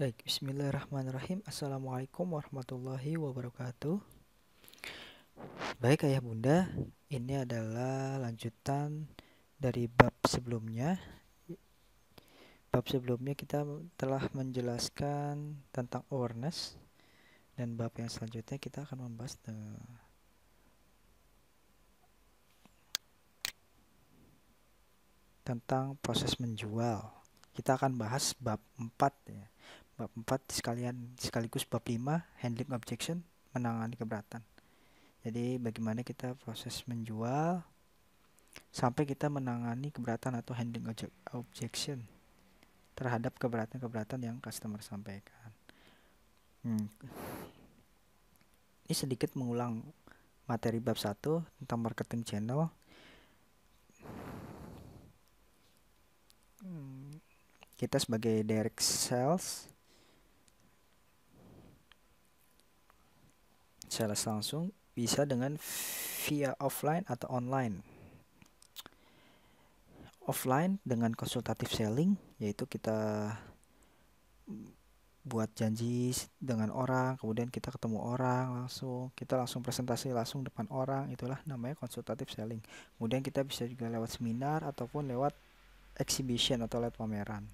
Baik, bismillahirrahmanirrahim. Assalamualaikum warahmatullahi wabarakatuh. Baik ayah bunda, ini adalah lanjutan dari bab sebelumnya. Bab sebelumnya kita telah menjelaskan tentang awareness, dan bab yang selanjutnya kita akan membahas tentang proses menjual. Kita akan bahas bab 4 ya. Bab 4 sekaligus bab 5, handling objection, menangani keberatan. Jadi bagaimana kita proses menjual sampai kita menangani keberatan atau handling objection terhadap keberatan-keberatan yang customer sampaikan. Ini sedikit mengulang materi bab 1 tentang marketing channel. Kita sebagai direct sales langsung bisa dengan via offline atau online. Offline dengan konsultatif selling, yaitu kita buat janji dengan orang, kemudian kita ketemu orang langsung, kita langsung presentasi langsung depan orang, itulah namanya konsultatif selling. Kemudian kita bisa juga lewat seminar ataupun lewat exhibition atau lewat pameran.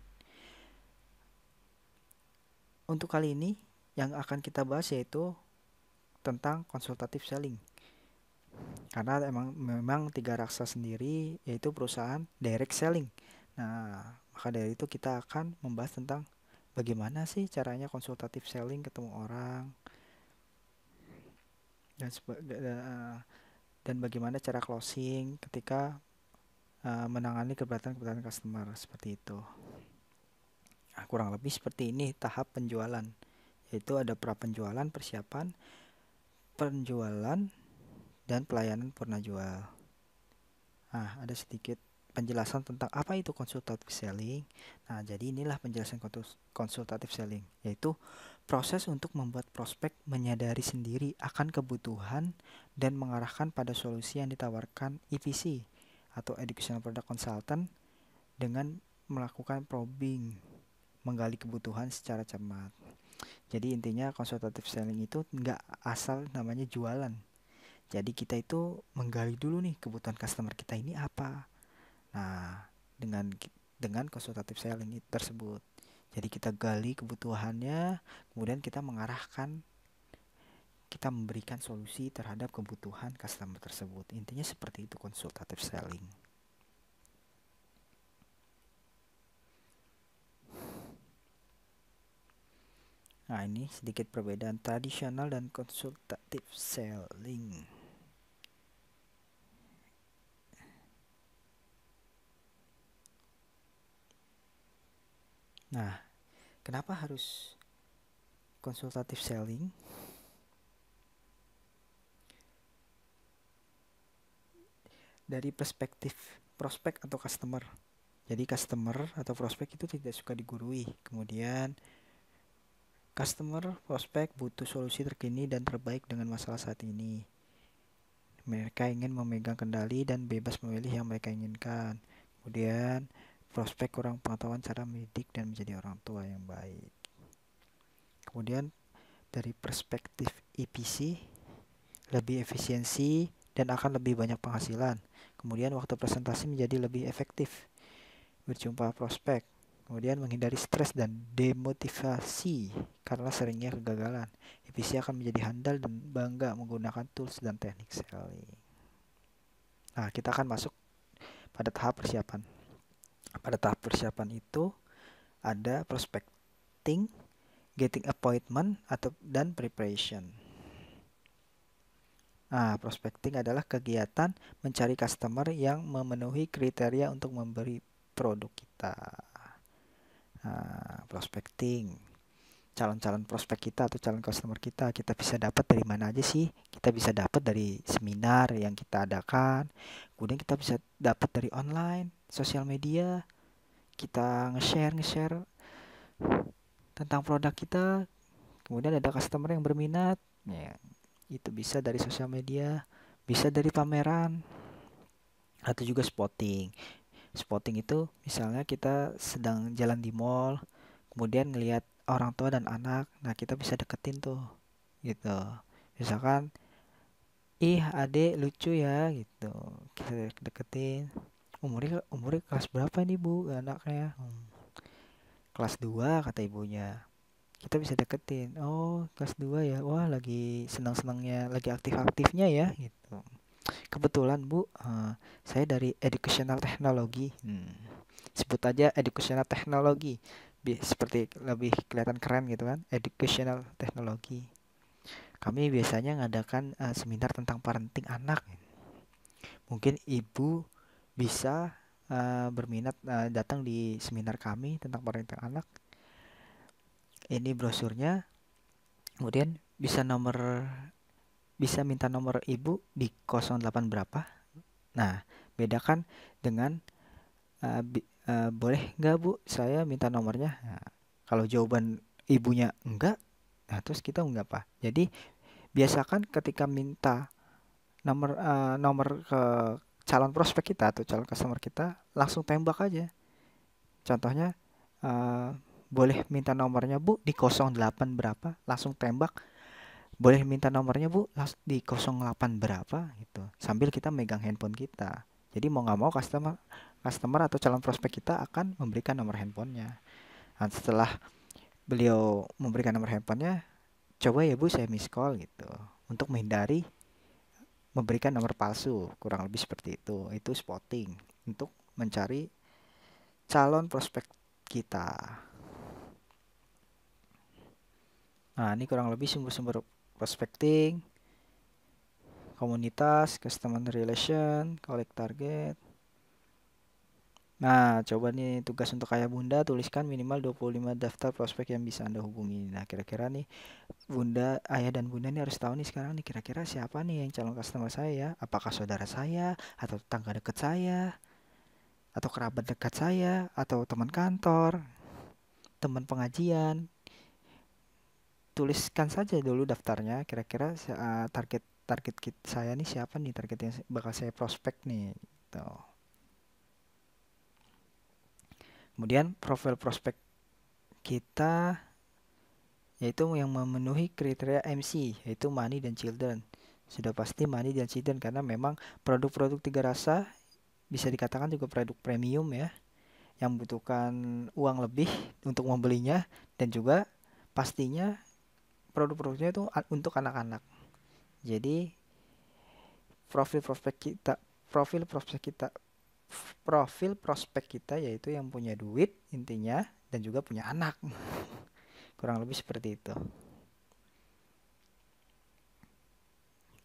Untuk kali ini yang akan kita bahas yaitu tentang konsultatif selling. Karena memang tiga raksa sendiri yaitu perusahaan direct selling. Nah, maka dari itu kita akan membahas tentang bagaimana sih caranya konsultatif selling ketemu orang dan bagaimana cara closing ketika menangani keberatan-keberatan customer seperti itu. Nah, kurang lebih seperti ini tahap penjualan, yaitu ada pra penjualan, persiapan, penjualan, dan pelayanan purna jual. Nah, ada sedikit penjelasan tentang apa itu konsultatif selling. Nah, jadi inilah penjelasan konsultatif selling, yaitu proses untuk membuat prospek menyadari sendiri akan kebutuhan dan mengarahkan pada solusi yang ditawarkan EPC atau Educational Product Consultant dengan melakukan probing, menggali kebutuhan secara cermat. Jadi intinya konsultatif selling itu nggak asal namanya jualan. Jadi kita itu menggali dulu nih kebutuhan customer kita ini apa. Nah, dengan konsultatif selling tersebut. Jadi kita gali kebutuhannya, kemudian kita mengarahkan, kita memberikan solusi terhadap kebutuhan customer tersebut. Intinya seperti itu konsultatif selling. Nah, ini sedikit perbedaan tradisional dan konsultatif selling. Nah, kenapa harus konsultatif selling? Dari perspektif prospek atau customer. Jadi customer atau prospek itu tidak suka digurui. Kemudian customer prospek butuh solusi terkini dan terbaik dengan masalah saat ini. Mereka ingin memegang kendali dan bebas memilih yang mereka inginkan. Kemudian prospek kurang pengetahuan cara mendidik dan menjadi orang tua yang baik. Kemudian dari perspektif EPC, lebih efisiensi dan akan lebih banyak penghasilan. Kemudian waktu presentasi menjadi lebih efektif. Berjumpa prospek. Kemudian menghindari stres dan demotivasi karena seringnya kegagalan. EPC akan menjadi handal dan bangga menggunakan tools dan teknik selling. Nah, kita akan masuk pada tahap persiapan. Pada tahap persiapan itu ada prospecting, getting appointment, dan preparation. Nah, prospecting adalah kegiatan mencari customer yang memenuhi kriteria untuk memberi produk kita. Nah, prospecting, calon-calon prospek kita atau calon customer kita bisa dapat dari mana aja sih? Kita bisa dapat dari seminar yang kita adakan, kemudian kita bisa dapat dari online, sosial media, kita nge-share tentang produk kita, kemudian ada customer yang berminat, ya, itu bisa dari sosial media, bisa dari pameran, atau juga spotting. Spotting itu misalnya kita sedang jalan di mall, kemudian ngelihat orang tua dan anak. Nah, kita bisa deketin tuh gitu. Misalkan, ih adek lucu ya gitu, kita deketin. Umurnya kelas berapa nih bu anaknya? Kelas 2 kata ibunya. Kita bisa deketin, oh kelas 2 ya, wah lagi senang-senangnya, lagi aktif-aktifnya ya gitu. Kebetulan bu, saya dari educational technology. Sebut aja educational technology, seperti lebih kelihatan keren gitu kan, educational technology. Kami biasanya ngadakan seminar tentang parenting anak. Mungkin ibu bisa berminat datang di seminar kami tentang parenting anak. Ini brosurnya. Kemudian bisa minta nomor ibu di 08 berapa. Nah, bedakan dengan boleh nggak bu saya minta nomornya. Nah, kalau jawaban ibunya enggak, nah terus kita enggak apa. Jadi biasakan ketika minta nomor ke calon prospek kita atau calon customer kita, langsung tembak aja. Contohnya, boleh minta nomornya bu di 08 berapa, langsung tembak. Boleh minta nomornya bu di 08 berapa gitu, sambil kita megang handphone kita. Jadi mau nggak mau customer atau calon prospek kita akan memberikan nomor handphonenya. Nah, setelah beliau memberikan nomor handphonenya, coba ya bu saya miss call gitu, untuk menghindari memberikan nomor palsu. Kurang lebih seperti itu. Itu spotting untuk mencari calon prospek kita. Nah, ini kurang lebih sumber-sumber prospecting, komunitas, customer relation, collect target. Nah, coba nih tugas untuk ayah bunda, tuliskan minimal 25 daftar prospek yang bisa Anda hubungi. Nah, kira-kira nih bunda, ayah dan bunda nih harus tahu nih sekarang nih, kira-kira siapa nih yang calon customer saya ya? Apakah saudara saya, atau tetangga dekat saya, atau kerabat dekat saya, atau teman kantor, teman pengajian. Tuliskan saja dulu daftarnya, kira-kira target saya nih siapa nih, target yang bakal saya prospek nih gitu. Kemudian profil prospek kita yaitu yang memenuhi kriteria MC, yaitu money dan children. Sudah pasti money dan children, karena memang produk-produk Tiga Rasa bisa dikatakan juga produk premium ya, yang membutuhkan uang lebih untuk membelinya, dan juga pastinya produk-produknya itu untuk anak-anak. Jadi profil prospek kita yaitu yang punya duit intinya, dan juga punya anak. Kurang lebih seperti itu.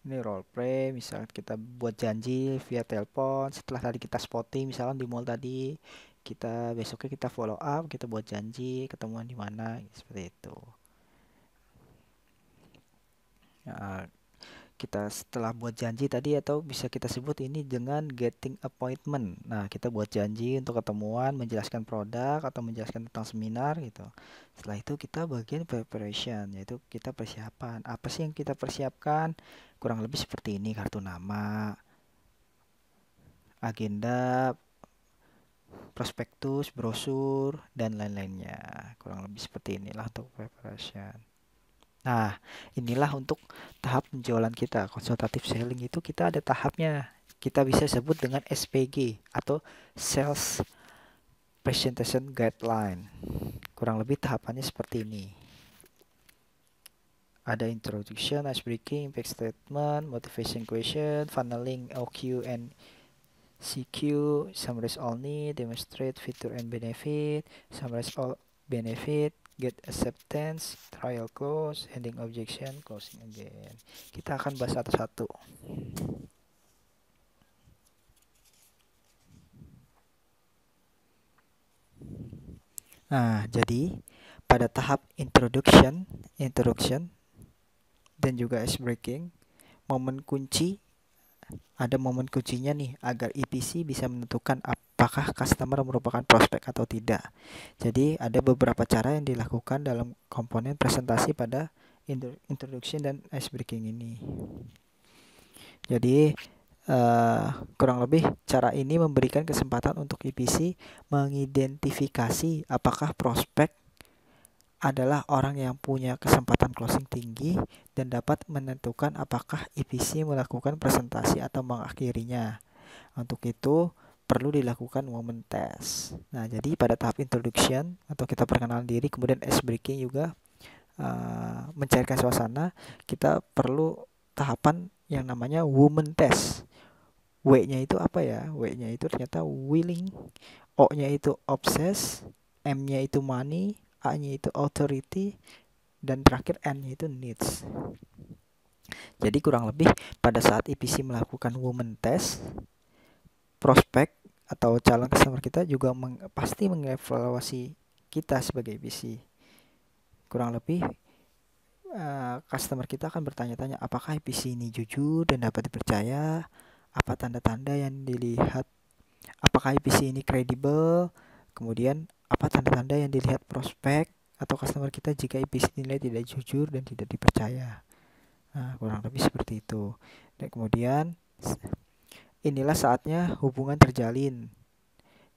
Ini role play, misalnya kita buat janji via telepon setelah tadi kita spotting, misalnya di mall tadi, kita besoknya kita follow up, kita buat janji ketemuan di mana, seperti itu. Nah, kita setelah buat janji tadi, atau bisa kita sebut ini dengan getting appointment. Nah, kita buat janji untuk ketemuan, menjelaskan produk atau menjelaskan tentang seminar gitu. Setelah itu kita bagian preparation, yaitu kita persiapan. Apa sih yang kita persiapkan? Kurang lebih seperti ini: kartu nama, agenda, prospektus, brosur, dan lain-lainnya. Kurang lebih seperti inilah untuk preparation. Nah, inilah untuk tahap penjualan kita. Konsultatif selling itu kita ada tahapnya. Kita bisa sebut dengan SPG atau Sales Presentation Guideline. Kurang lebih tahapannya seperti ini. Ada introduction, icebreaking, impact statement, motivation question, funneling, OQ and CQ, summarize all need, demonstrate feature and benefit, summarize all benefit, get acceptance, trial close, ending objection, closing again. Kita akan bahas satu-satu. Nah, jadi pada tahap introduction dan juga ice breaking, ada momen kuncinya nih agar EPC bisa menentukan apakah customer merupakan prospek atau tidak. Jadi ada beberapa cara yang dilakukan dalam komponen presentasi pada introduction dan ice breaking ini. Jadi kurang lebih cara ini memberikan kesempatan untuk EPC mengidentifikasi apakah prospek adalah orang yang punya kesempatan closing tinggi dan dapat menentukan apakah EPC melakukan presentasi atau mengakhirinya. Untuk itu perlu dilakukan moment test. Nah, jadi pada tahap introduction atau kita perkenalan diri, kemudian ice breaking juga, mencairkan suasana, kita perlu tahapan yang namanya woman test. W-nya itu apa ya? W-nya itu ternyata willing, O-nya itu obsess, M-nya itu money, A-nya itu authority, dan terakhir N-nya itu needs. Jadi kurang lebih pada saat EPC melakukan woman test, prospek atau calon customer kita juga pasti mengevaluasi kita sebagai EPC. Kurang lebih customer kita akan bertanya-tanya apakah EPC ini jujur dan dapat dipercaya, apa tanda-tanda yang dilihat, apakah EPC ini kredibel, kemudian apa tanda-tanda yang dilihat prospek atau customer kita jika EPC dinilai tidak jujur dan tidak dipercaya. Nah, kurang lebih seperti itu. Dan kemudian inilah saatnya hubungan terjalin.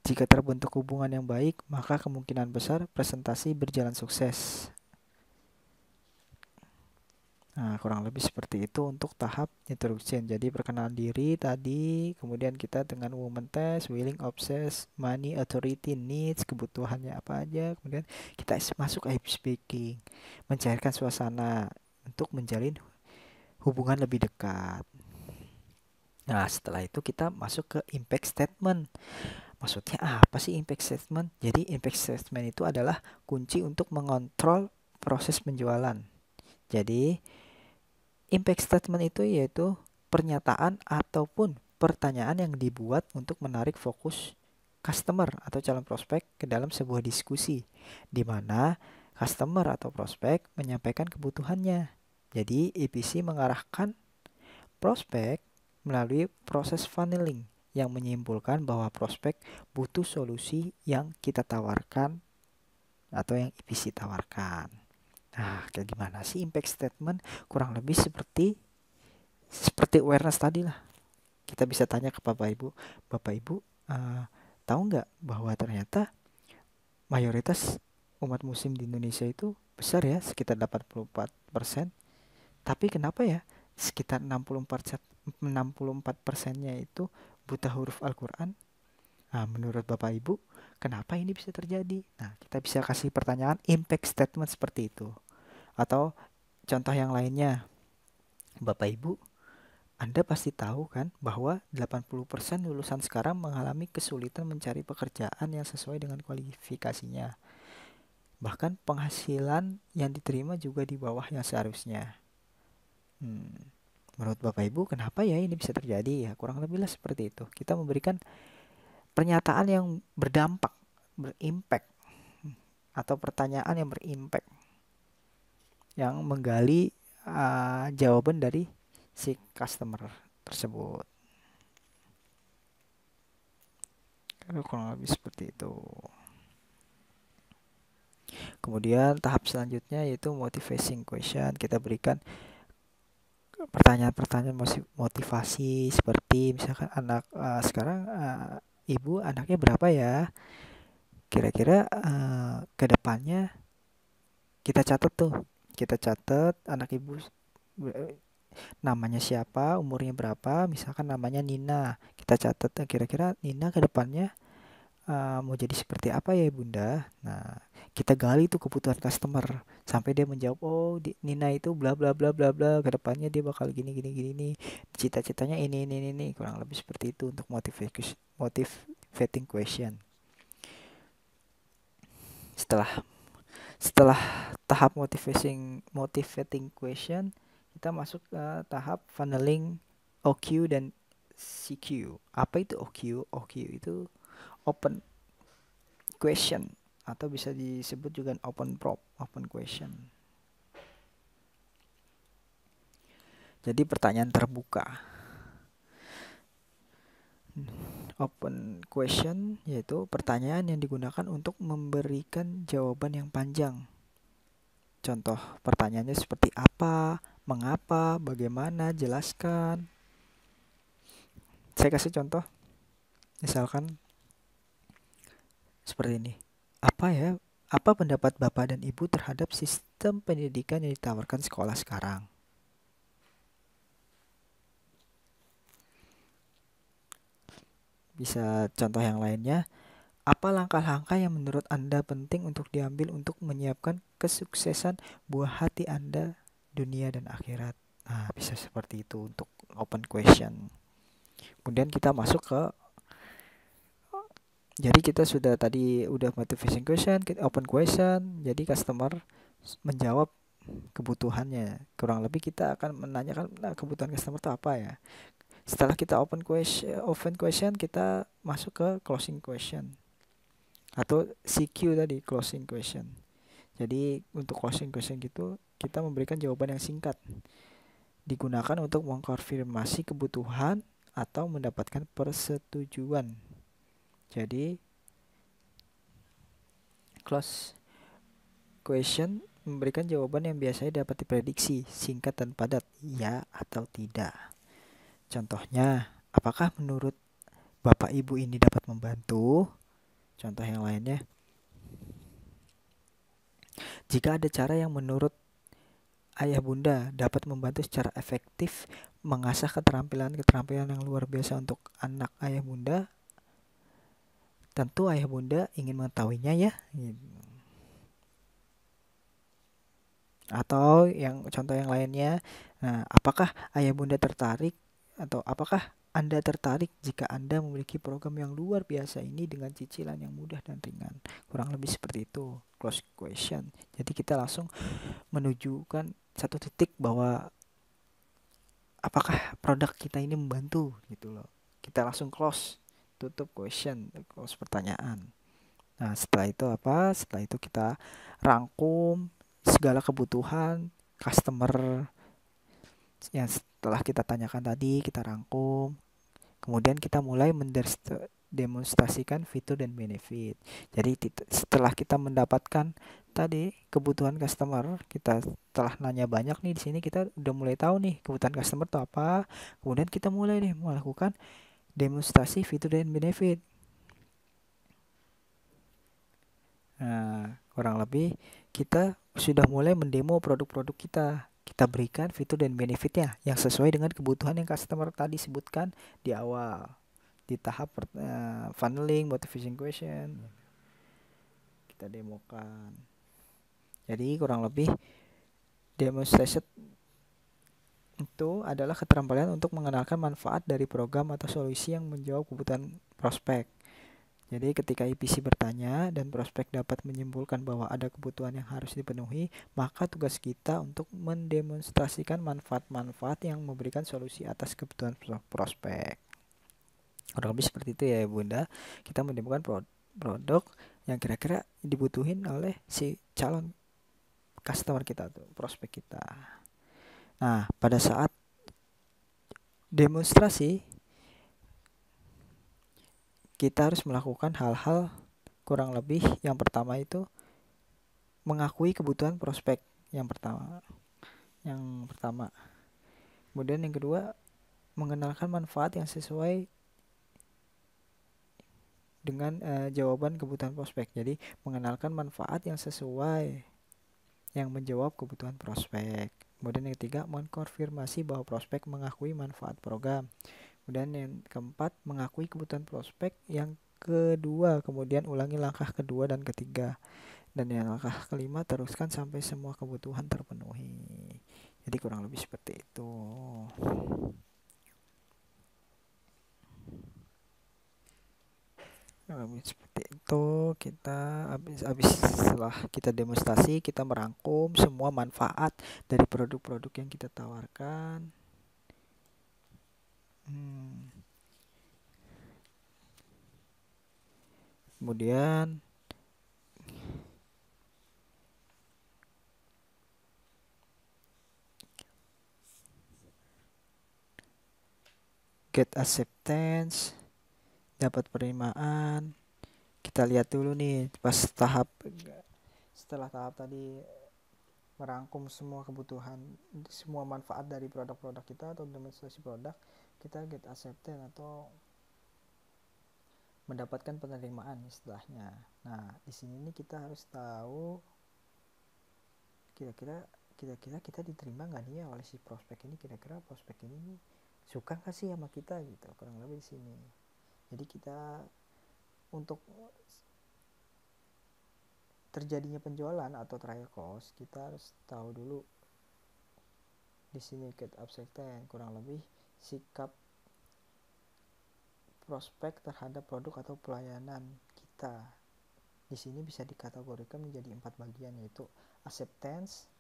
Jika terbentuk hubungan yang baik, maka kemungkinan besar presentasi berjalan sukses. Nah, kurang lebih seperti itu untuk tahap introduction. Jadi perkenalan diri tadi, kemudian kita dengan woman test, willing, obsess, money, authority, needs, kebutuhannya apa aja. Kemudian kita masuk ice speaking, mencairkan suasana untuk menjalin hubungan lebih dekat. Nah, setelah itu kita masuk ke impact statement. Maksudnya apa sih impact statement? Jadi impact statement itu adalah kunci untuk mengontrol proses penjualan. Jadi impact statement itu yaitu pernyataan ataupun pertanyaan yang dibuat untuk menarik fokus customer atau calon prospek ke dalam sebuah diskusi, di mana customer atau prospek menyampaikan kebutuhannya. Jadi EPC mengarahkan prospek melalui proses funneling yang menyimpulkan bahwa prospek butuh solusi yang kita tawarkan atau yang EPC tawarkan. Nah, kayak gimana sih impact statement? Kurang lebih seperti awareness tadi lah. Kita bisa tanya ke Bapak Ibu, tahu nggak bahwa ternyata mayoritas umat muslim di Indonesia itu besar ya, sekitar 84%. Tapi kenapa ya sekitar 64%-nya itu buta huruf Al-Quran? Nah, menurut Bapak Ibu, kenapa ini bisa terjadi? Nah, kita bisa kasih pertanyaan impact statement seperti itu. Atau contoh yang lainnya, Bapak Ibu, Anda pasti tahu kan bahwa 80% lulusan sekarang mengalami kesulitan mencari pekerjaan yang sesuai dengan kualifikasinya. Bahkan penghasilan yang diterima juga di bawah yang seharusnya. Menurut Bapak Ibu, kenapa ya ini bisa terjadi? Ya, kurang lebih lah seperti itu. Kita memberikan pernyataan yang berdampak, berimpact, atau pertanyaan yang berimpact, yang menggali jawaban dari si customer tersebut. Kurang lebih seperti itu. Kemudian tahap selanjutnya yaitu motivating question. Kita berikan pertanyaan-pertanyaan motivasi seperti misalkan anak sekarang ibu anaknya berapa ya? Kira-kira ke depannya kita catat tuh. Kita catat anak ibu namanya siapa, umurnya berapa, misalkan namanya Nina. Kita catat kira-kira Nina ke depannya mau jadi seperti apa ya Bunda. Nah, kita gali tuh kebutuhan customer sampai dia menjawab, oh Nina itu bla bla bla bla bla, ke depannya dia bakal gini gini gini nih, cita-citanya ini, kurang lebih seperti itu untuk motivating question. Setelah tahap motivating question, kita masuk ke tahap funneling OQ dan CQ. Apa itu OQ? OQ itu open question atau bisa disebut juga open prop, open question. Jadi pertanyaan terbuka. Open question yaitu pertanyaan yang digunakan untuk memberikan jawaban yang panjang. Contoh pertanyaannya seperti apa, mengapa, bagaimana, jelaskan. Saya kasih contoh. Misalkan seperti ini. Apa pendapat Bapak dan Ibu terhadap sistem pendidikan yang ditawarkan sekolah sekarang? Bisa contoh yang lainnya. Apa langkah-langkah yang menurut Anda penting untuk diambil untuk menyiapkan kesuksesan buah hati Anda dunia dan akhirat? Nah, bisa seperti itu untuk open question. Kemudian kita masuk ke, jadi kita sudah tadi udah motivation question, open question, jadi customer menjawab kebutuhannya. Kurang lebih kita akan menanyakan, nah, kebutuhan customer itu apa ya. Setelah kita open question, kita masuk ke closing question atau CQ tadi, closing question. Jadi untuk closing question gitu kita memberikan jawaban yang singkat, digunakan untuk mengkonfirmasi kebutuhan atau mendapatkan persetujuan. Jadi close question memberikan jawaban yang biasanya dapat diprediksi, singkat dan padat, ya atau tidak. Contohnya, apakah menurut Bapak Ibu ini dapat membantu? Contoh yang lainnya, jika ada cara yang menurut Ayah Bunda dapat membantu secara efektif mengasah keterampilan-keterampilan yang luar biasa untuk anak Ayah Bunda, tentu Ayah Bunda ingin mengetahuinya ya. Atau yang contoh yang lainnya, nah, apakah Ayah Bunda tertarik atau apakah Anda tertarik jika Anda memiliki program yang luar biasa ini dengan cicilan yang mudah dan ringan? Kurang lebih seperti itu, close question. Jadi kita langsung menunjukkan satu titik bahwa apakah produk kita ini membantu gitu loh. Kita langsung close, tutup question, close pertanyaan. Nah, setelah itu apa? Setelah itu kita rangkum segala kebutuhan customer yang setelah kita tanyakan tadi, kita rangkum. Kemudian kita mulai mendemonstrasikan fitur dan benefit. Jadi setelah kita mendapatkan tadi kebutuhan customer, kita telah nanya banyak nih di sini, kita udah mulai tahu nih kebutuhan customer itu apa. Kemudian kita mulai nih melakukan demonstrasi fitur dan benefit. Nah, kurang lebih kita sudah mulai mendemo produk-produk kita. Kita berikan fitur dan benefitnya yang sesuai dengan kebutuhan yang customer tadi sebutkan di awal. Di tahap funneling, motivation question, kita demokan. Jadi kurang lebih demonstration itu adalah keterampilan untuk mengenalkan manfaat dari program atau solusi yang menjawab kebutuhan prospek. Jadi ketika EPC bertanya dan prospek dapat menyimpulkan bahwa ada kebutuhan yang harus dipenuhi, maka tugas kita untuk mendemonstrasikan manfaat-manfaat yang memberikan solusi atas kebutuhan prospek. Kurang lebih seperti itu ya Bunda. Kita menemukan produk yang kira-kira dibutuhin oleh si calon customer kita tuh, prospek kita. Nah, pada saat demonstrasi kita harus melakukan hal-hal kurang lebih yang pertama itu mengakui kebutuhan prospek yang pertama. Kemudian yang kedua, mengenalkan manfaat yang sesuai dengan jawaban kebutuhan prospek. Jadi mengenalkan manfaat yang sesuai yang menjawab kebutuhan prospek. Kemudian yang ketiga, mengkonfirmasi bahwa prospek mengakui manfaat program. Kemudian yang keempat, mengakui kebutuhan prospek. Yang kedua, kemudian ulangi langkah kedua dan ketiga. Dan yang langkah kelima, teruskan sampai semua kebutuhan terpenuhi. Jadi kurang lebih seperti itu. Seperti itu kita habis setelah kita demonstrasi, kita merangkum semua manfaat dari produk-produk yang kita tawarkan. Kemudian get acceptance, dapat penerimaan. Kita lihat dulu nih pas setelah tahap tadi merangkum semua kebutuhan, semua manfaat dari produk-produk kita atau demonstrasi produk, kita get acceptance atau mendapatkan penerimaan istilahnya. Nah, di sini nih kita harus tahu kira-kira kita diterima nggak nih ya oleh si prospek ini, kira-kira prospek ini nih suka nggak sih sama kita gitu, kurang lebih di sini. Jadi kita untuk terjadinya penjualan atau trial close, kita harus tahu dulu di sini get acceptance, kurang lebih sikap prospek terhadap produk atau pelayanan kita. Di sini bisa dikategorikan menjadi 4 bagian, yaitu acceptance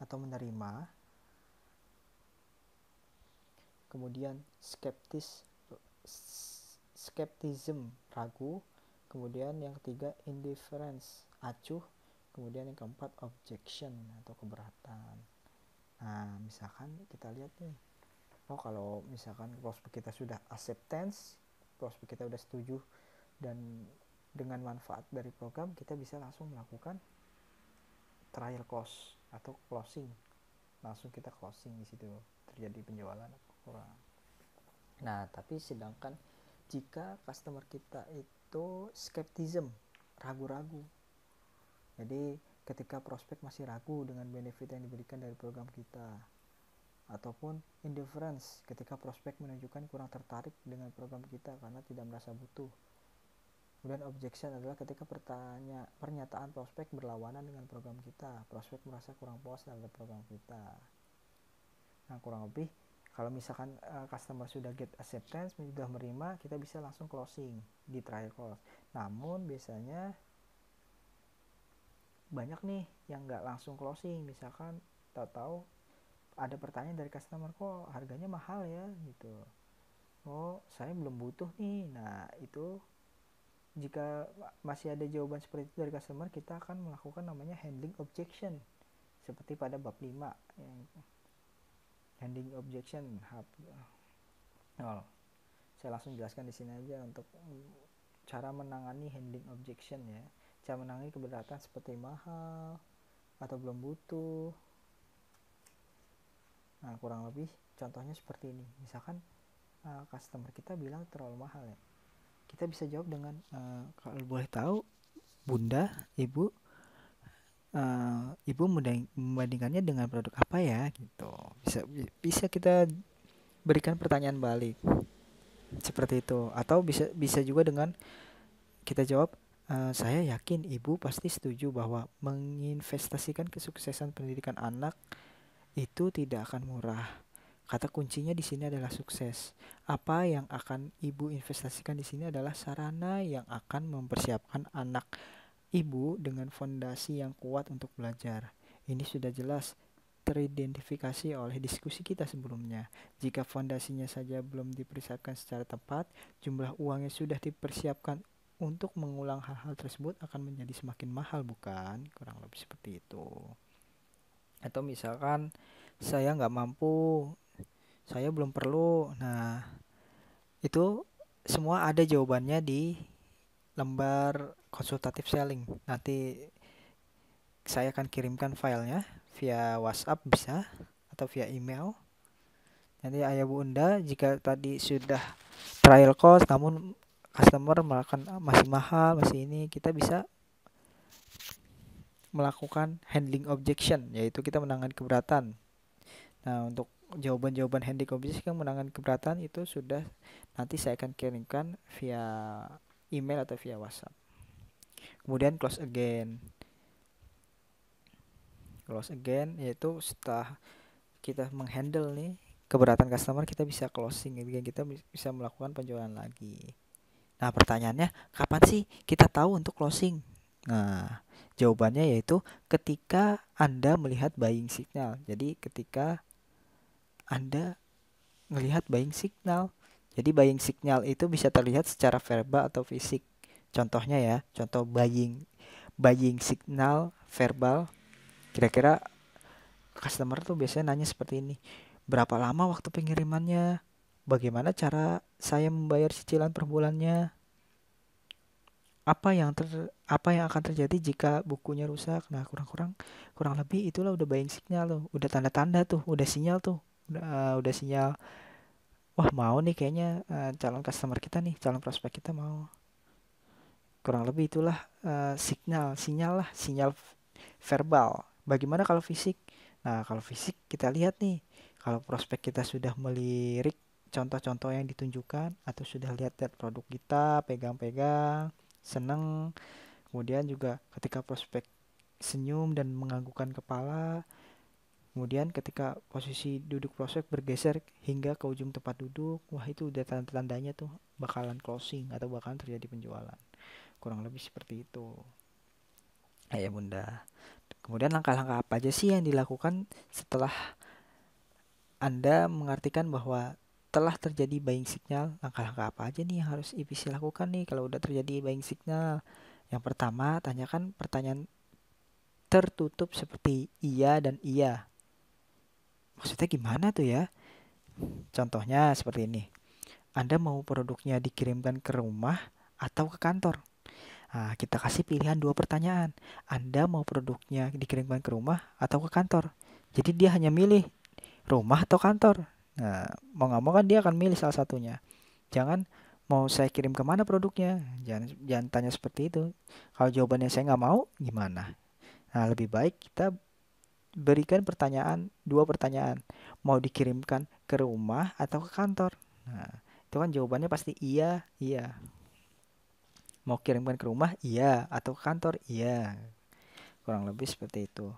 atau menerima, kemudian skeptism, ragu, kemudian yang ketiga indifference, acuh, kemudian yang keempat objection atau keberatan. Nah, misalkan kita lihat nih, kalau misalkan prospek kita sudah acceptance, prospek kita udah setuju dan dengan manfaat dari program, kita bisa langsung melakukan trial close atau closing, langsung kita closing, di situ terjadi penjualan atau kurang. Nah, tapi sedangkan jika customer kita itu skeptism, ragu-ragu, jadi ketika prospek masih ragu dengan benefit yang diberikan dari program kita, ataupun indifference, ketika prospek menunjukkan kurang tertarik dengan program kita karena tidak merasa butuh. Kemudian objection adalah ketika pernyataan prospek berlawanan dengan program kita, prospek merasa kurang puas terhadap program kita. Nah, kurang lebih kalau misalkan customer sudah get acceptance, sudah menerima, kita bisa langsung closing di trial close. Namun biasanya banyak nih yang nggak langsung closing, misalkan tahu-tahu ada pertanyaan dari customer, kok harganya mahal ya gitu, oh saya belum butuh nih. Nah, itu jika masih ada jawaban seperti itu dari customer, kita akan melakukan namanya handling objection, seperti pada bab 5 yang handling objection. Saya langsung jelaskan di sini aja untuk cara menangani handling objection ya. Cara menangani keberatan seperti mahal atau belum butuh. Nah, kurang lebih contohnya seperti ini. Misalkan customer kita bilang terlalu mahal ya, kita bisa jawab dengan kalau boleh tahu bunda, ibu, ibu membandingkannya dengan produk apa ya gitu. Bisa kita berikan pertanyaan balik seperti itu. Atau bisa juga dengan kita jawab, saya yakin ibu pasti setuju bahwa menginvestasikan kesuksesan pendidikan anak itu tidak akan murah. Kata kuncinya di sini adalah sukses. Apa yang akan ibu investasikan di sini adalah sarana yang akan mempersiapkan anak ibu dengan fondasi yang kuat untuk belajar. Ini sudah jelas teridentifikasi oleh diskusi kita sebelumnya. Jika fondasinya saja belum dipersiapkan secara tepat, jumlah uang yang sudah dipersiapkan untuk mengulang hal-hal tersebut akan menjadi semakin mahal, bukan? Kurang lebih seperti itu. Atau misalkan saya nggak mampu, saya belum perlu. Nah, itu semua ada jawabannya di lembar konsultatif selling. Nanti saya akan kirimkan filenya via WhatsApp bisa, atau via email. Nanti ayah bunda, jika tadi sudah trial cost namun customer melakukan masih mahal, masih ini, kita bisa melakukan handling objection, yaitu kita menangani keberatan. Nah, untuk jawaban-jawaban handling objection yang menangani keberatan itu sudah nanti saya akan kirimkan via email atau via WhatsApp. Kemudian close again. Close again yaitu setelah kita menghandle nih keberatan customer, kita bisa closing, kita bisa melakukan penjualan lagi. Nah, pertanyaannya kapan sih kita tahu untuk closing? Nah, jawabannya yaitu ketika Anda melihat buying signal. Jadi ketika Anda melihat buying signal. Jadi buying signal itu bisa terlihat secara verbal atau fisik. Contohnya ya, contoh buying signal verbal. Kira-kira customer tuh biasanya nanya seperti ini. Berapa lama waktu pengirimannya? Bagaimana cara saya membayar cicilan per bulannya? Apa yang akan terjadi jika bukunya rusak? Nah, kurang lebih itulah udah buying signal tuh, udah tanda-tanda tuh, udah sinyal tuh. Udah sinyal, wah mau nih kayaknya calon customer kita nih, calon prospek kita mau. Kurang lebih itulah sinyal verbal. Bagaimana kalau fisik? Nah, kalau fisik kita lihat nih, kalau prospek kita sudah melirik contoh-contoh yang ditunjukkan atau sudah lihat-lihat produk kita, pegang-pegang, seneng. Kemudian juga ketika prospek senyum dan menganggukkan kepala. Kemudian ketika posisi duduk prospek bergeser hingga ke ujung tempat duduk, wah itu udah tanda-tandanya tuh bakalan closing atau bakalan terjadi penjualan. Kurang lebih seperti itu. Ya Bunda. Kemudian langkah-langkah apa aja sih yang dilakukan setelah Anda mengartikan bahwa telah terjadi buying signal? Langkah-langkah apa aja nih yang harus IPC lakukan nih kalau udah terjadi buying signal? Yang pertama, tanyakan pertanyaan tertutup seperti iya dan iya. Maksudnya gimana tuh ya? Contohnya seperti ini. Anda mau produknya dikirimkan ke rumah atau ke kantor? Nah, kita kasih pilihan dua pertanyaan. Anda mau produknya dikirimkan ke rumah atau ke kantor? Jadi dia hanya milih rumah atau kantor. Nah, mau nggak mau kan dia akan milih salah satunya. Jangan mau saya kirim kemana produknya. Jangan tanya seperti itu. Kalau jawabannya saya nggak mau, gimana? Nah, lebih baik kita berikan dua pertanyaan. Mau dikirimkan ke rumah atau ke kantor? Nah, itu kan jawabannya pasti iya, iya. Mau kirimkan ke rumah? Iya. Atau ke kantor? Iya. Kurang lebih seperti itu.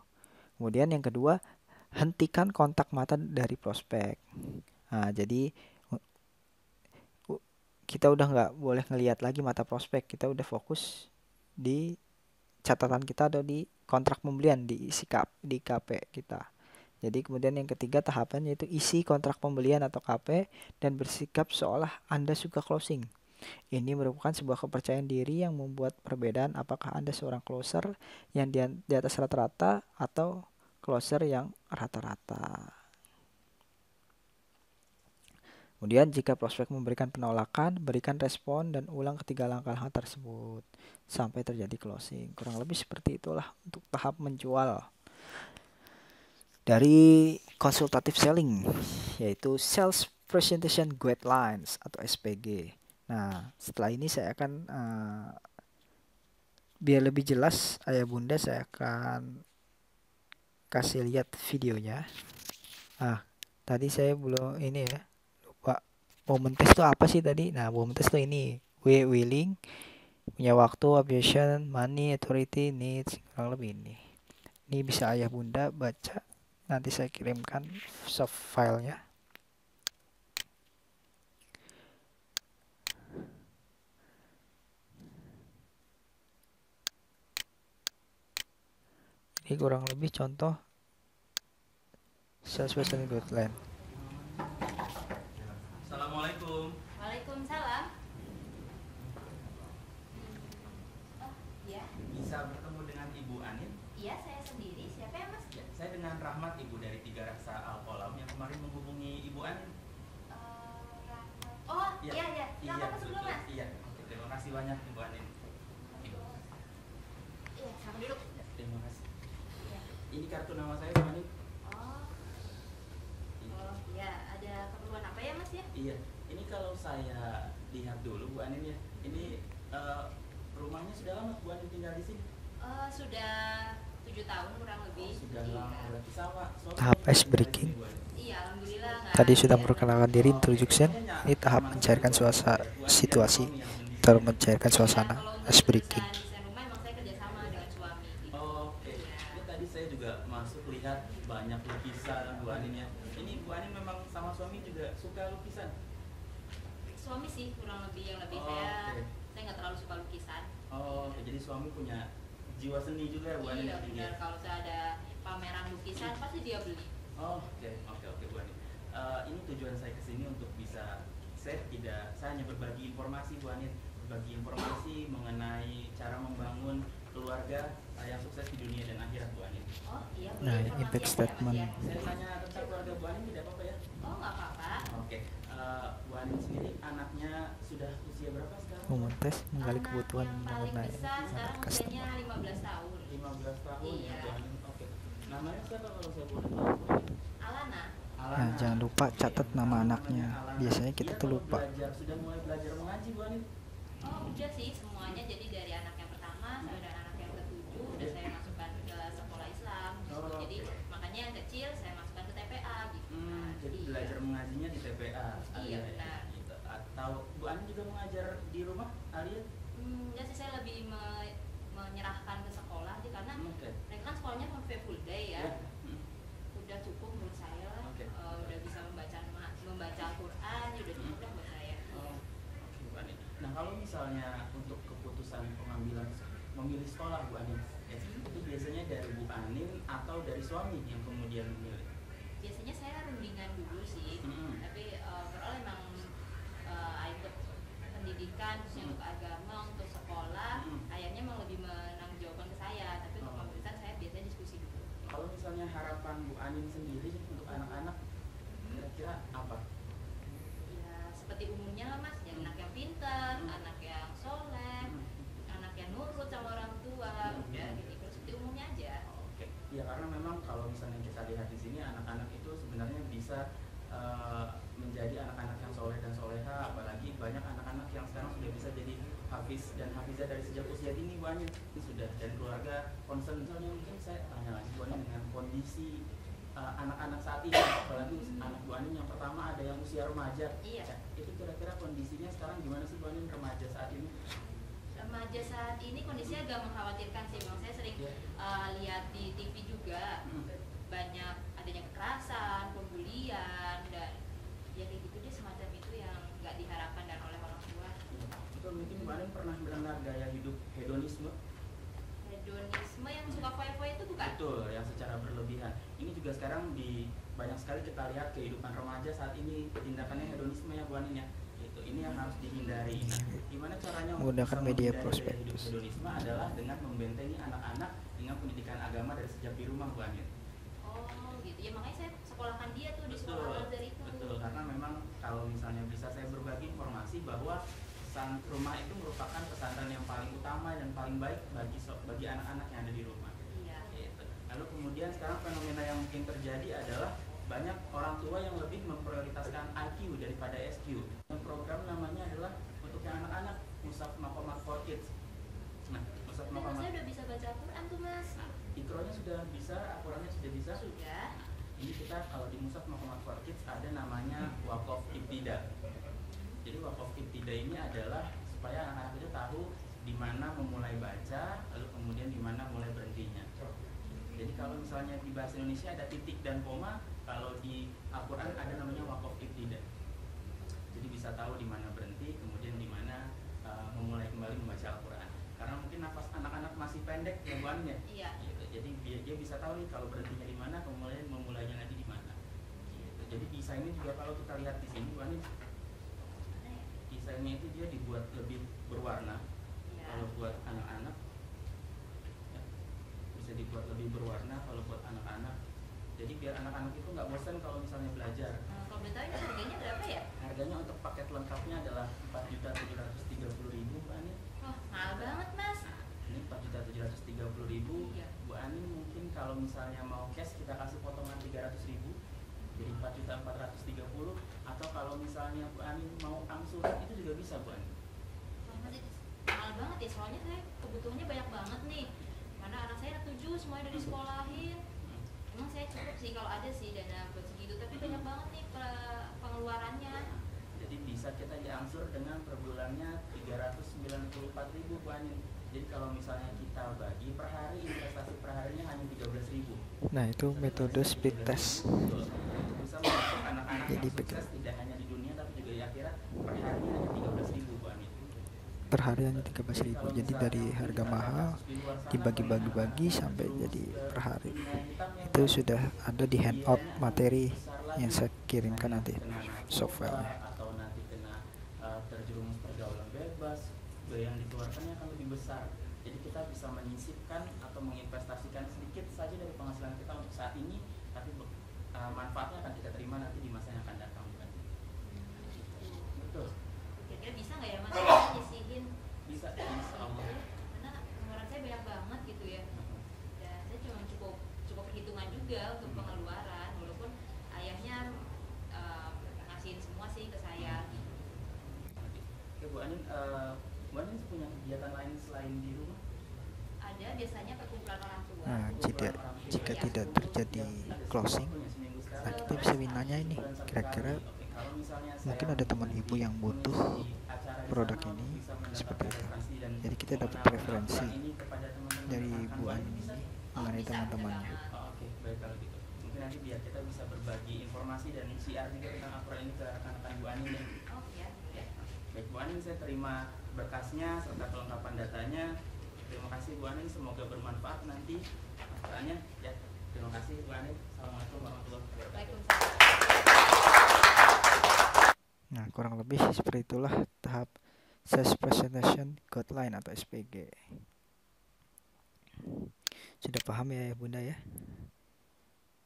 Kemudian yang kedua, hentikan kontak mata dari prospek. Nah, jadi kita udah nggak boleh ngelihat lagi mata prospek. Kita udah fokus di catatan kita atau di kontrak pembelian di di KP kita. Jadi kemudian yang ketiga tahapan yaitu isi kontrak pembelian atau KP dan bersikap seolah Anda suka closing. Ini merupakan sebuah kepercayaan diri yang membuat perbedaan apakah Anda seorang closer yang di atas rata-rata atau closer yang rata-rata. Kemudian jika prospek memberikan penolakan, berikan respon dan ulang ketiga langkah tersebut sampai terjadi closing. Kurang lebih seperti itulah untuk tahap menjual dari consultative selling, yaitu Sales Presentation Guidelines atau SPG. Nah, setelah ini saya akan biar lebih jelas ayah bunda, saya akan kasih lihat videonya. Tadi saya belum ini ya, lupa. Momen test itu apa sih tadi? Nah, momen test itu ini. Willing, punya waktu, ambition, money, authority, needs, kurang lebih ini. Ini bisa ayah bunda baca. Nanti saya kirimkan soft filenya. Ini kurang lebih contoh sales presentation guideline. Assalamualaikum. Waalaikumsalam. Oh, iya. Bisa bertemu dengan Ibu Anin? Iya, saya sendiri. Siapa ya, Mas? Ya, saya dengan Rahmat, Ibu dari Tiga Raksa Al-Kolam yang kemarin menghubungi Ibu Anin. Rahmat. Oh, iya, iya. Silakan masuk dulu, Mas. Iya, oke, terima kasih banyak Ibu Anin. Iya, sama dulu. Ya, terima kasih. Iya. Ini kartu nama saya, Bu Anin. Oh, iya. Ada keperluan apa ya, Mas ya? Iya, ini kalau saya lihat dulu Bu Anin ya. Ini rumahnya sudah lama Bu Anin tinggal di sini? Sudah 7 tahun kurang lebih. Sudah lama, berarti sama. Tahap ice breaking. Iya, alhamdulillah. Tadi sudah memperkenalkan diri, introduction. Ini tahap mencairkan situasi, atau mencairkan suasana, ice breaking. Desain rumah emang saya kerjasama dengan suami. Gitu. Oke. Ini tadi saya juga masuk lihat banyak lukisan Bu Anin ya. Ini Bu Anin memang sama suami juga suka lukisan? Suami sih kurang lebih, yang lebih saya nggak terlalu suka lukisan. Oke, jadi suami punya jiwa seni juga ya Bu Anin? Iya benar, kalau saya ada pameran lukisan pasti dia beli. Oke Bu Anin. Ini tujuan saya kesini untuk bisa saya hanya berbagi informasi Bu Anin, berbagi informasi mengenai cara membangun keluarga yang sukses di dunia dan akhirat Bu Anin. Oh iya. Nah, impact statement. Saya tanya tentang keluarga Bu Anin tidak apa-apa ya? Oh nggak apa-apa. Oke. Bu Anin sendiri anaknya sudah usia berapa sekarang? Momen tes menggali kebutuhan paling mengenai besar sekarang usianya customer. 15 tahun. 15 tahun Iya. ya Bu Anin. Oke. Namanya siapa kalau saya boleh tahu Bu Anin? Alana. Nah, jangan lupa catat nama anaknya. Biasanya kita tuh lupa. Sudah mulai belajar mengaji Bu Anin? Oh udah sih semuanya, jadi dari anak yang pertama sampai dengan anak yang ketujuh udah saya masukkan ke sekolah Islam gitu. Jadi makanya yang kecil saya masukkan ke TPA gitu. Jadi belajar mengajinya di TPA. Iya benar. Gitu. Atau Bu Ani juga mengajar di rumah Alia? Enggak sih, saya lebih menyerahkan ke sekolah sih, karena mereka kan sekolahnya full day ya. Udah cukup menurut saya lah. Udah bisa membaca Al-Quran, ya udah cukup lah buat saya. Bu Ani. Nah kalau misalnya untuk keputusan pengambilan memilih sekolah Bu Ani, itu biasanya dari Bu Anin atau dari suami yang kemudian memilih? Biasanya saya rundingan dulu sih, tapi overall emang ikut pendidikan khususnya untuk agama, untuk sekolah, ayahnya emang lebih menanggung ke saya, tapi untuk pemilihan saya biasanya diskusi dulu. Kalau misalnya harapan Bu Anin sendiri untuk anak-anak kira-kira apa? Ya seperti umumnya lah Mas, ya, anak yang pintar, anak yang soleh, anak yang nurut sama orang tua, udah gitu, seperti umumnya aja. Oke, ya karena memang kalau misalnya kita lihat di sini anak-anak itu sebenarnya bisa menjadi anak-anak yang soleh dan soleha, apalagi banyak anak-anak yang sekarang sudah bisa jadi hafiz dan hafizah dari sejak usia dini Bu Anin. Ini sudah, dan keluarga concern. Misalnya mungkin saya tanya lagi Bu Anin dengan kondisi anak-anak saat ini, apalagi anak Bu Anin yang pertama ada yang usia remaja. Iya. Itu kira-kira kondisinya sekarang gimana sih Bu Anin remaja saat ini? Remaja saat ini kondisinya agak mengkhawatirkan sih, Bang. Saya sering lihat di TV juga banyak adanya kekerasan, pembulian, dan ya kayak gitu deh, semacam itu yang nggak diharapkan dan oleh orang tua. Betul, mungkin Bu Anin pernah mendengar gaya hidup hedonisme? Hedonisme yang suka foya-foya itu bukan? Betul, yang secara berlebihan. Ini juga sekarang di banyak sekali kita lihat kehidupan remaja saat ini, tindakannya hedonisme ya Bu Anin ya. Ini yang harus dihindari. Gimana caranya menggunakan media prospektus? Hedonisme adalah dengan membentengi anak-anak dengan pendidikan agama dari sejak di rumah Bu Anin. Oh gitu ya, makanya saya sekolahkan dia tuh di sekolah Al-Azhar itu. Betul, karena memang kalau misalnya bisa saya berbagi informasi bahwa rumah itu merupakan pesantren yang paling utama dan paling baik bagi anak-anak yang ada di rumah. Iya. Gitu. Lalu kemudian sekarang fenomena yang mungkin terjadi adalah banyak orang tua yang lebih memprioritaskan IQ daripada SQ. Yang program namanya adalah untuk yang anak-anak, Mushaf Makomat for Kids. Nah, Mushaf Makomat. Saya udah bisa baca Al-Quran tuh Mas. Ikronya sudah bisa, Al-Qurannya sudah bisa. Sudah. Ini kita kalau di Mushaf Makomat for Kids ada namanya Waqaf Ibtida. Jadi Waqaf Ibtida ini adalah supaya anak-anak itu tahu di mana memulai baca, lalu kemudian di mana mulai berhentinya. Jadi kalau misalnya di bahasa Indonesia ada titik dan koma, kalau di Al-Quran ada namanya Waqaf Ibtida. Jadi bisa tahu di mana berhenti, kemudian di mana memulai kembali membaca Al-Quran. Karena mungkin nafas anak-anak masih pendek ya Bu Anin ya. Iya. Gitu. Jadi dia bisa tahu nih kalau berhentinya di mana, kemudian memulainya lagi di mana. Gitu. Jadi desainnya juga kalau kita lihat di sini Bu Anin, desainnya itu dia dibuat lebih berwarna. Ya. Kalau buat anak-anak ya, bisa dibuat lebih berwarna kalau buat anak-anak. Jadi biar anak-anak itu nggak bosan kalau misalnya belajar. Kalau boleh tahu ini harganya berapa ya? Harganya untuk paket lengkapnya adalah 4.730.000 Bu Anin. Wah, mahal banget Mas. Ini 4.730.000. Iya. Bu Anin mungkin kalau misalnya mau cash kita kasih potongan 300.000. Jadi 4.430.000, atau kalau misalnya Bu Anin mau angsuran itu juga bisa Bu Anin. Wah, Mas, itu mahal banget ya, soalnya saya kebutuhannya banyak banget nih. Karena anak saya 7 semuanya udah disekolahin. Emang saya cukup sih kalau ada sih dana buat segitu, tapi banyak banget nih pengeluarannya. Jadi bisa kita diangsur dengan per bulannya 394.000 Bu Anin. Jadi kalau misalnya kita bagi per hari, investasi per harinya hanya 13.000. Nah itu metode speed test. Betul. Bisa membantu anak-anak Jadi yang sukses tidak hanya di dunia tapi juga di akhirat. Per harinya hanya 13.000 Bu Anin. Per hari hanya 13.000. Jadi dari harga mahal dibagi-bagi sampai jadi per hari. Itu sudah ada di handout materi yang saya kirimkan nanti softwarenya. Atau nanti kena terjerumus pergaulan bebas, biaya yang dikeluarkannya akan lebih besar. Jadi kita bisa menyisipkan atau menginvestasikan sedikit saja dari penghasilan kita untuk saat ini, tapi manfaatnya akan kita terima nanti di masa yang akan datang. Betul. Kira-kira bisa nggak ya Mas nyisihin? Bisa, insya Allah. Karena pengeluaran saya banyak banget gitu ya. Dan saya cuma cukup perhitungan juga untuk pengeluaran, walaupun ayahnya ngasihin semua sih ke saya. Oke Bu Anin, Bu Anin punya kegiatan lain selain di rumah? Ada biasanya perkumpulan orang tua. Nah, jika tidak terjadi closing, nah kita bisa nanya ini, kira-kira mungkin ada teman ibu yang butuh produk ini seperti itu. Jadi kita dapat preferensi dari Bu Anin ini mengenai teman-temannya. Oke, baik kalau gitu. Mungkin nanti biar kita bisa berbagi informasi dan share juga tentang Apro ini ke rekan-rekan Bu Anin ya. Oh ya. Baik Bu Anin, saya terima berkasnya serta kelengkapan datanya. Terima kasih Bu Anin, semoga bermanfaat nanti manfaatnya ya. Terima kasih Bu Anin. Assalamualaikum warahmatullahi wabarakatuh. Waalaikumsalam. Nah, kurang lebih seperti itulah tahap Sales Presentation Guideline atau SPG. Sudah paham ya Bunda ya?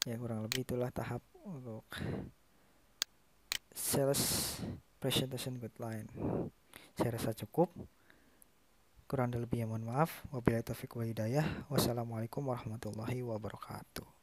Ya, kurang lebih itulah tahap untuk Sales Presentation Guideline. Saya rasa cukup. Kurang dan lebihnya mohon maaf. Wabillahi taufiq wal hidayah. Wassalamualaikum warahmatullahi wabarakatuh.